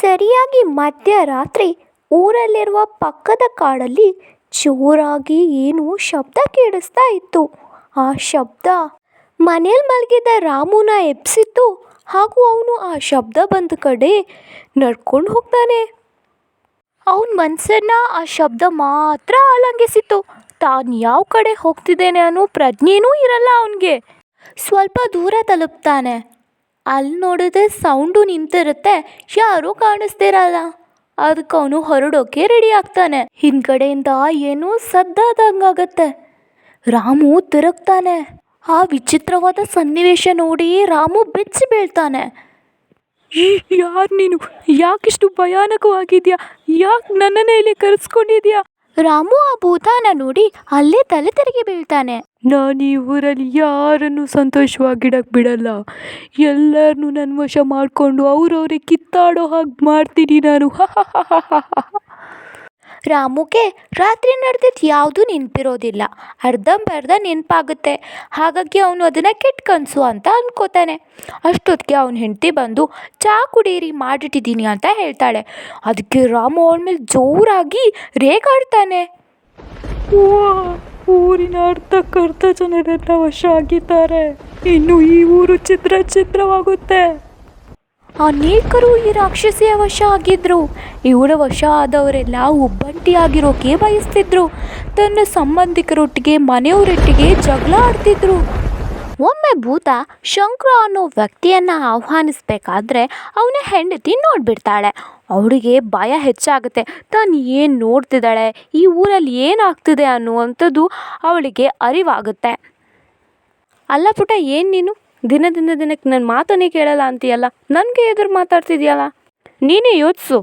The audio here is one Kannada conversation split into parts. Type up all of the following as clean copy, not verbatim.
ಸರಿಯಾಗಿ ಮಧ್ಯರಾತ್ರಿ ಊರಲ್ಲಿರುವ ಪಕ್ಕದ ಕಾಡಲ್ಲಿ ಜೋರಾಗಿ ಏನೋ ಶಬ್ದ ಕೇಳಿಸ್ತಾ ಇತ್ತು. ಆ ಶಬ್ದ ಮನೇಲಿ ಮಲಗಿದ್ದ ರಾಮುನ ಎಬ್ಸಿತ್ತು ಹಾಗೂ ಅವನು ಆ ಶಬ್ದ ಬಂದ ಕಡೆ ನಡ್ಕೊಂಡು ಹೋಗ್ತಾನೆ. ಅವನ ಮನಸ್ಸನ್ನ ಆ ಶಬ್ದ ಮಾತ್ರ ಆಲಂಗಿಸಿತ್ತು. ತಾನು ಯಾವ ಕಡೆ ಹೋಗ್ತಿದ್ದೇನೆ ಅನ್ನೋ ಪ್ರಜ್ಞೆನೂ ಇರಲ್ಲ ಅವನಿಗೆ. ಸ್ವಲ್ಪ ದೂರ ತಲುಪ್ತಾನೆ. ಅಲ್ಲಿ ನೋಡಿದ್ರೆ ಸೌಂಡು ನಿಂತಿರುತ್ತೆ, ಯಾರೂ ಕಾಣಿಸ್ತಿರಲ್ಲ. ಅದಕ್ಕೆ ಅವನು ಹೊರಡೋಕೆ ರೆಡಿ ಆಗ್ತಾನೆ. ಹಿಂದ್ಗಡೆಯಿಂದ ಏನೋ ಸದ್ದಾದಂಗಾಗತ್ತೆ. ರಾಮು ತಿರುಗ್ತಾನೆ. ಆ ವಿಚಿತ್ರವಾದ ಸನ್ನಿವೇಶ ನೋಡಿ ರಾಮು ಬೆಚ್ಚಿ ಬೀಳ್ತಾನೆ. ಯಾರು ನೀನು? ಯಾಕಿಷ್ಟು ಭಯಾನಕವಾಗಿದ್ಯಾ? ಯಾಕೆ ನನ್ನನ್ನೇ ಇಲ್ಲಿ ಕರೆಸ್ಕೊಂಡಿದ್ಯಾ? ರಾಮು ಆ ಭೂತಾನ ನೋಡಿ ಅಲ್ಲೇ ತಲೆ ತಿರುಗಿ ಬೀಳ್ತಾನೆ. ನಾನು ಈ ಊರಲ್ಲಿ ಯಾರನ್ನು ಸಂತೋಷವಾಗಿಡಕ್ಕೆ ಬಿಡಲ್ಲ. ಎಲ್ಲರನ್ನೂ ನನ್ನ ವಶ ಮಾಡಿಕೊಂಡು ಅವ್ರವ್ರಿಗೆ ಕಿತ್ತಾಡೋ ಹಾಗೆ ಮಾಡ್ತೀನಿ ನಾನು. ರಾಮುಗೆ ರಾತ್ರಿ ನಡೆದಿದ್ದು ಯಾವುದೂ ನೆನಪಿರೋದಿಲ್ಲ. ಅರ್ಧಂಬರ್ಧ ನೆನಪಾಗುತ್ತೆ. ಹಾಗಾಗಿ ಅವನು ಅದನ್ನು ಕೆಟ್ಟ ಕನಸು ಅಂತ ಅಂದ್ಕೋತಾನೆ. ಅಷ್ಟೊತ್ತಿಗೆ ಅವನ ಹೆಂಡತಿ ಬಂದು ಚಹಾ ಕುಡೀರಿ ಮಾಡಿಟ್ಟಿದ್ದೀನಿ ಅಂತ ಹೇಳ್ತಾಳೆ. ಅದಕ್ಕೆ ರಾಮು ಅವಳ ಮೇಲೆ ಜೋರಾಗಿ ರೇಗಾಡ್ತಾನೆ. ಊರಿನ ಅರ್ಧಕ್ಕರ್ಧ ಜನರೆಲ್ಲ ವಶ ಆಗಿದ್ದಾರೆ. ಇನ್ನು ಈ ಊರು ಛಿದ್ರವಾಗುತ್ತೆ. ಅನೇಕರು ಈ ರಾಕ್ಷಸಿಯ ವಶ ಆಗಿದ್ರು. ಇವಳ ವಶ ಆದವರೆಲ್ಲ ಒಬ್ಬಂಟಿಯಾಗಿರೋಕೆ ಬಯಸ್ತಿದ್ರು. ತನ್ನ ಸಂಬಂಧಿಕರೊಟ್ಟಿಗೆ ಮನೆಯವರೊಟ್ಟಿಗೆ ಜಗಳ ಆಡ್ತಿದ್ರು. ಒಮ್ಮೆ ಭೂತ ಶಂಕರ ಅನ್ನೋ ವ್ಯಕ್ತಿಯನ್ನು ಆಹ್ವಾನಿಸ್ಬೇಕಾದ್ರೆ ಅವನ ಹೆಂಡತಿ ನೋಡ್ಬಿಡ್ತಾಳೆ. ಅವಳಿಗೆ ಭಯ ಹೆಚ್ಚಾಗುತ್ತೆ. ತಾನು ಏನು ನೋಡ್ತಿದ್ದಾಳೆ, ಈ ಊರಲ್ಲಿ ಏನಾಗ್ತಿದೆ ಅನ್ನುವಂಥದ್ದು ಅವಳಿಗೆ ಅರಿವಾಗುತ್ತೆ. ಅಲ್ಲ ಪುಟ, ಏನು ನೀನು ದಿನದಿಂದ ದಿನಕ್ಕೆ ನನ್ನ ಮಾತನ್ನೇ ಕೇಳಲ್ಲ ಅಂತೀಯಲ್ಲ, ನನಗೆ ಎದುರು ಮಾತಾಡ್ತಿದ್ಯಲ್ಲ? ನೀನೇ ಯೋಚಿಸು.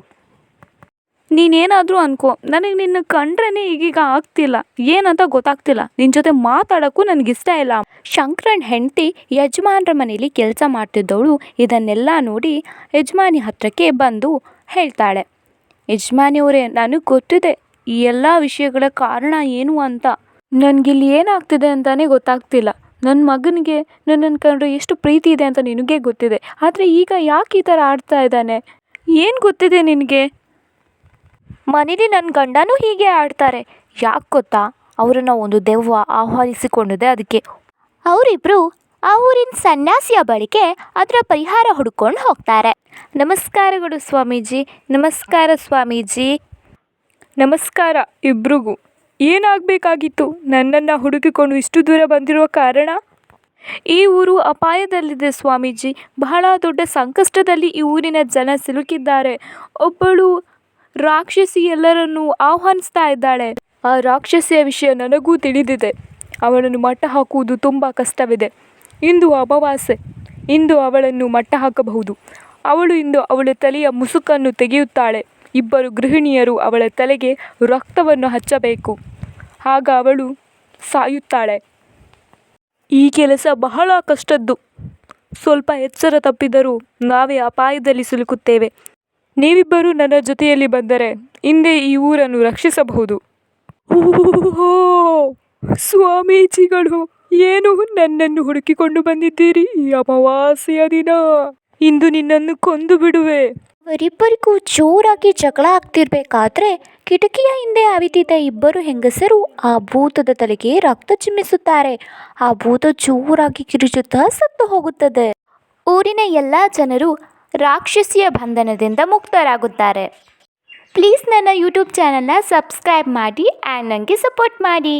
ನೀನೇನಾದರೂ ಅನ್ಕೋ, ನನಗೆ ನಿನ್ನ ಕಂಡ್ರೇ ಈಗೀಗ ಆಗ್ತಿಲ್ಲ, ಏನಂತ ಗೊತ್ತಾಗ್ತಿಲ್ಲ. ನಿನ್ನ ಜೊತೆ ಮಾತಾಡೋಕ್ಕೂ ನನಗಿಷ್ಟ ಇಲ್ಲ. ಶಂಕರನ್ ಹೆಂಡತಿ ಯಜಮಾನ್ರ ಮನೇಲಿ ಕೆಲಸ ಮಾಡ್ತಿದ್ದವಳು ಇದನ್ನೆಲ್ಲ ನೋಡಿ ಯಜಮಾನಿ ಹತ್ರಕ್ಕೆ ಬಂದು ಹೇಳ್ತಾಳೆ. ಯಜಮಾನಿಯವರೇ, ನನಗೆ ಗೊತ್ತಿದೆ ಈ ಎಲ್ಲ ವಿಷಯಗಳ ಕಾರಣ ಏನು ಅಂತ. ನನಗಿಲ್ಲಿ ಏನಾಗ್ತಿದೆ ಅಂತಲೇ ಗೊತ್ತಾಗ್ತಿಲ್ಲ. ನನ್ನ ಮಗನಿಗೆ ನನ್ನನ್ನು ಕಂಡ್ರೆ ಎಷ್ಟು ಪ್ರೀತಿ ಇದೆ ಅಂತ ನಿನಗೆ ಗೊತ್ತಿದೆ. ಆದರೆ ಈಗ ಯಾಕೆ ಈ ಥರ ಆಡ್ತಾ ಇದ್ದಾನೆ? ಏನು ಗೊತ್ತಿದೆ ನಿನಗೆ? ಮನೇಲಿ ನನ್ನ ಗಂಡನೂ ಹೀಗೆ ಆಡ್ತಾರೆ. ಯಾಕೆ ಗೊತ್ತಾ? ಅವರನ್ನು ಒಂದು ದೆವ್ವ ಆಹ್ವಾನಿಸಿಕೊಂಡಿದೆ. ಅದಕ್ಕೆ ಅವರಿಬ್ಬರು ಆ ಊರಿನ ಸನ್ಯಾಸಿಯ ಬಳಿಗೆ ಅದರ ಪರಿಹಾರ ಹುಡ್ಕೊಂಡು ಹೋಗ್ತಾರೆ. ನಮಸ್ಕಾರಗಳು ಸ್ವಾಮೀಜಿ. ನಮಸ್ಕಾರ ಸ್ವಾಮೀಜಿ. ನಮಸ್ಕಾರ ಇಬ್ರಿಗೂ. ಏನಾಗಬೇಕಾಗಿತ್ತು? ನನ್ನನ್ನು ಹುಡುಕಿಕೊಂಡು ಇಷ್ಟು ದೂರ ಬಂದಿರುವ ಕಾರಣ? ಈ ಊರು ಅಪಾಯದಲ್ಲಿದೆ ಸ್ವಾಮೀಜಿ. ಬಹಳ ದೊಡ್ಡ ಸಂಕಷ್ಟದಲ್ಲಿ ಈ ಊರಿನ ಜನ ಸಿಲುಕಿದ್ದಾರೆ. ಒಬ್ಬಳು ರಾಕ್ಷಸಿ ಎಲ್ಲರನ್ನೂ ಆಹ್ವಾನಿಸ್ತಾ ಇದ್ದಾಳೆ. ಆ ರಾಕ್ಷಸಿಯ ವಿಷಯ ನನಗೂ ತಿಳಿದಿದೆ. ಅವಳನ್ನು ಮಟ್ಟ ಹಾಕುವುದು ತುಂಬ ಕಷ್ಟವಿದೆ. ಇಂದು ಅಮಾವಾಸ್ಯೆ. ಇಂದು ಅವಳನ್ನು ಮಟ್ಟ ಹಾಕಬಹುದು. ಅವಳು ಇಂದು ಅವಳ ತಲೆಯ ಮುಸುಕನ್ನು ತೆಗೆಯುತ್ತಾಳೆ. ಇಬ್ಬರು ಗೃಹಿಣಿಯರು ಅವಳ ತಲೆಗೆ ರಕ್ತವನ್ನು ಹಚ್ಚಬೇಕು. ಆಗ ಅವಳು ಸಾಯುತ್ತಾಳೆ. ಈ ಕೆಲಸ ಬಹಳ ಕಷ್ಟದ್ದು. ಸ್ವಲ್ಪ ಎಚ್ಚರ ತಪ್ಪಿದರೂ ನಾವೇ ಅಪಾಯದಲ್ಲಿ ಸಿಲುಕುತ್ತೇವೆ. ನೀವಿಬ್ಬರು ನನ್ನ ಜೊತೆಯಲ್ಲಿ ಬಂದರೆ ಹಿಂದೆ ಈ ಊರನ್ನು ರಕ್ಷಿಸಬಹುದು. ಓಹೋ ಸ್ವಾಮೀಜಿಗಳು, ಏನು ನನ್ನನ್ನು ಹುಡುಕಿಕೊಂಡು ಬಂದಿದ್ದೀರಿ ಈ ಅಮಾವಾಸ್ಯೆಯ ದಿನ? ಇಂದು ನಿನ್ನನ್ನು ಕೊಂದು ಬಿಡುವೆ. ಅವರಿಬ್ಬರಿಗೂ ಜೋರಾಗಿ ಜಗಳ ಆಗ್ತಿರ್ಬೇಕಾದ್ರೆ ಕಿಟಕಿಯ ಹಿಂದೆ ಅವಿತಿದ್ದ ಇಬ್ಬರು ಹೆಂಗಸರು ಆ ಭೂತದ ತಲೆಗೆ ರಕ್ತ ಚಿಮ್ಮಿಸುತ್ತಾರೆ. ಆ ಭೂತ ಜೋರಾಗಿ ಕಿರುಚುತ್ತಾ ಸತ್ತು ಹೋಗುತ್ತದೆ. ಊರಿನ ಎಲ್ಲ ಜನರು ರಾಕ್ಷಸಿಯ ಬಂಧನದಿಂದ ಮುಕ್ತರಾಗುತ್ತಾರೆ. ಪ್ಲೀಸ್ ನನ್ನ ಯೂಟ್ಯೂಬ್ ಚಾನಲ್ನ ಸಬ್ಸ್ಕ್ರೈಬ್ ಮಾಡಿ ಆ್ಯಂಡ್ ನನಗೆ ಸಪೋರ್ಟ್ ಮಾಡಿ.